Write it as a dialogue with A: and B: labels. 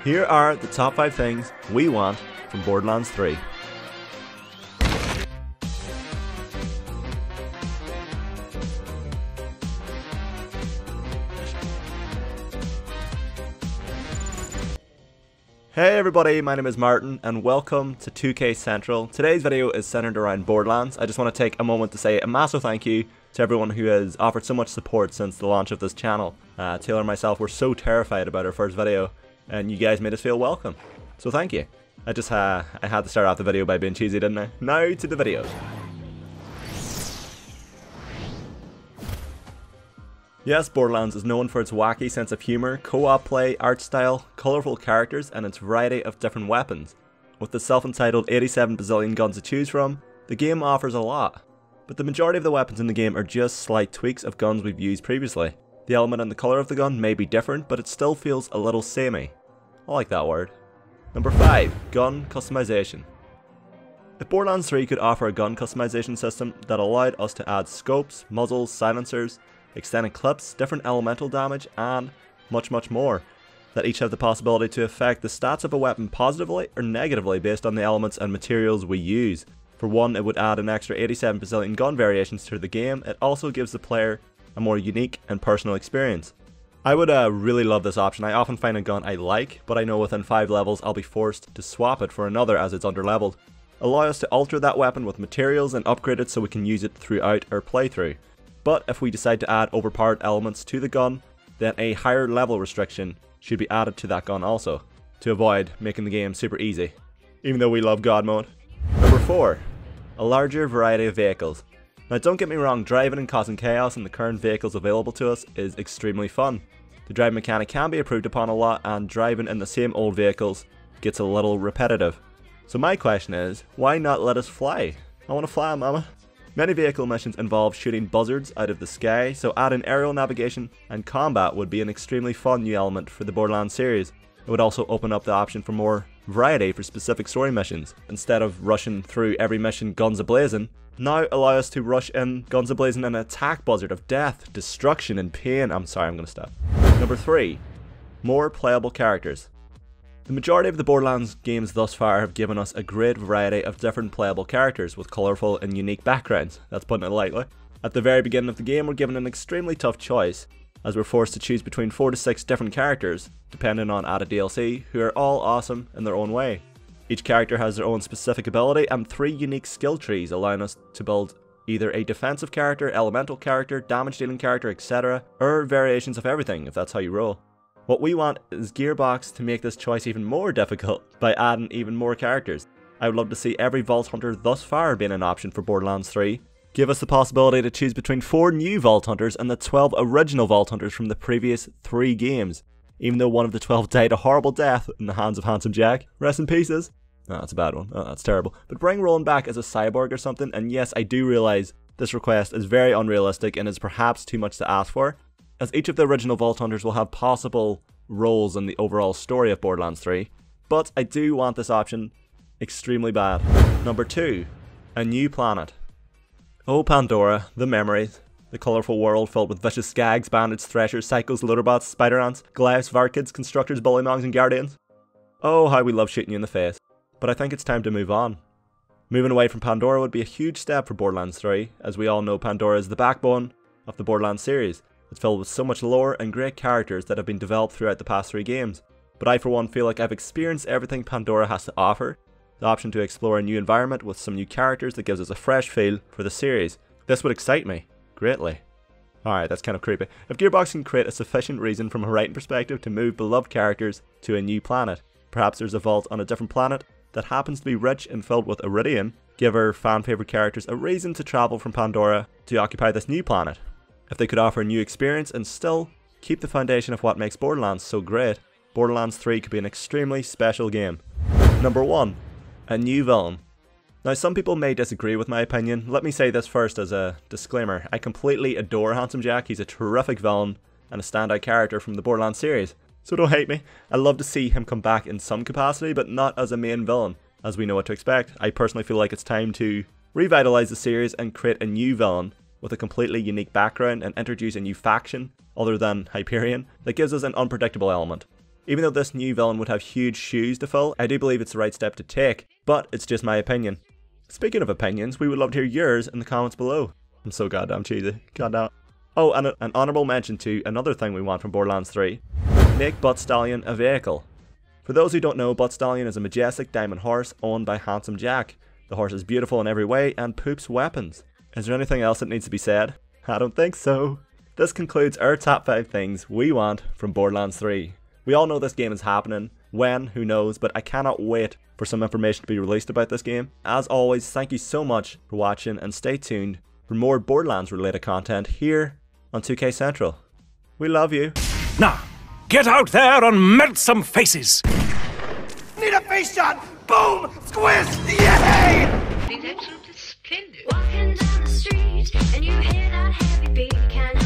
A: Here are the top 5 things we want from Borderlands 3. Hey everybody, my name is Martin and welcome to 2K Central. Today's video is centered around Borderlands. I just want to take a moment to say a massive thank you to everyone who has offered so much support since the launch of this channel. Taylor and myself were so terrified about our first video and you guys made us feel welcome. So thank you. I had to start off the video by being cheesy, didn't I? Now to the video. Yes, Borderlands is known for its wacky sense of humour, co-op play, art style, colourful characters and its variety of different weapons. With the self-entitled 87 bazillion guns to choose from, the game offers a lot. But the majority of the weapons in the game are just slight tweaks of guns we've used previously. The element and the colour of the gun may be different, but it still feels a little samey. I like that word. Number 5. Gun customization. If Borderlands 3 could offer a gun customization system that allowed us to add scopes, muzzles, silencers, extended clips, different elemental damage, and much more, that each have the possibility to affect the stats of a weapon positively or negatively based on the elements and materials we use. For one, it would add an extra 87 bazillion gun variations to the game. It also gives the player a more unique and personal experience. I would really love this option. I often find a gun I like, but I know within 5 levels I'll be forced to swap it for another as it's underleveled. Allow us to alter that weapon with materials and upgrade it so we can use it throughout our playthrough. But if we decide to add overpowered elements to the gun, then a higher level restriction should be added to that gun also, to avoid making the game super easy, even though we love God mode. Number 4. A larger variety of vehicles. Now don't get me wrong, driving and causing chaos in the current vehicles available to us is extremely fun. The driving mechanic can be improved upon a lot and driving in the same old vehicles gets a little repetitive. So my question is, why not let us fly? I want to fly, mama. Many vehicle missions involve shooting buzzards out of the sky, so adding aerial navigation and combat would be an extremely fun new element for the Borderlands series. It would also open up the option for more variety for specific story missions. Instead of rushing through every mission guns a-blazing, now allow us to rush in guns a-blazing and attack buzzard of death, destruction and pain. I'm sorry, I'm going to stop. Number 3. More playable characters. The majority of the Borderlands games thus far have given us a great variety of different playable characters with colourful and unique backgrounds, that's putting it lightly. At the very beginning of the game we're given an extremely tough choice, as we're forced to choose between 4 to 6 different characters, depending on added DLC, who are all awesome in their own way. Each character has their own specific ability and 3 unique skill trees allowing us to build either a defensive character, elemental character, damage dealing character, etc. or variations of everything if that's how you roll. What we want is Gearbox to make this choice even more difficult by adding even more characters. I would love to see every Vault Hunter thus far being an option for Borderlands 3. Give us the possibility to choose between 4 new Vault Hunters and the 12 original Vault Hunters from the previous 3 games. Even though one of the 12 died a horrible death in the hands of Handsome Jack. Rest in pieces. No, that's a bad one. Oh, that's terrible. But bring Roland back as a cyborg or something, and yes, I do realise this request is very unrealistic and is perhaps too much to ask for, as each of the original Vault Hunters will have possible roles in the overall story of Borderlands 3, but I do want this option extremely bad. Number 2. A new planet. Oh Pandora, the memories. The colourful world filled with vicious skags, bandits, threshers, psychos, litterbots, spider ants, Goliaths, Varkids, constructors, bullymongs and guardians. Oh how we love shooting you in the face. But I think it's time to move on. Moving away from Pandora would be a huge step for Borderlands 3, as we all know Pandora is the backbone of the Borderlands series. It's filled with so much lore and great characters that have been developed throughout the past 3 games. But I for one feel like I've experienced everything Pandora has to offer. The option to explore a new environment with some new characters that gives us a fresh feel for the series. This would excite me greatly. Alright, that's kind of creepy. If Gearbox can create a sufficient reason from a writing perspective to move beloved characters to a new planet, perhaps there's a vault on a different planet that happens to be rich and filled with iridium, give our fan favourite characters a reason to travel from Pandora to occupy this new planet. If they could offer a new experience and still keep the foundation of what makes Borderlands so great, Borderlands 3 could be an extremely special game. Number 1. A new villain. Now some people may disagree with my opinion. Let me say this first as a disclaimer. I completely adore Handsome Jack. He's a terrific villain and a standout character from the Borderlands series. So don't hate me. I'd love to see him come back in some capacity, but not as a main villain, as we know what to expect. I personally feel like it's time to revitalise the series and create a new villain with a completely unique background and introduce a new faction, other than Hyperion, that gives us an unpredictable element. Even though this new villain would have huge shoes to fill, I do believe it's the right step to take, but it's just my opinion. Speaking of opinions, we would love to hear yours in the comments below. I'm so goddamn cheesy. Goddamn. Oh, and an honourable mention to another thing we want from Borderlands 3. Make Butt Stallion a vehicle. For those who don't know, Butt Stallion is a majestic diamond horse owned by Handsome Jack. The horse is beautiful in every way and poops weapons. Is there anything else that needs to be said? I don't think so. This concludes our top 5 things we want from Borderlands 3. We all know this game is happening. When? Who knows? But I cannot wait for some information to be released about this game. As always, thank you so much for watching and stay tuned for more Borderlands related content here on 2K Central. We love you.
B: Now, get out there and melt some faces!
C: Need a face shot! Boom! Squiz! Yay!
D: That's absolutely splendid.
E: Walking down the street and you hear that heavy beat, can't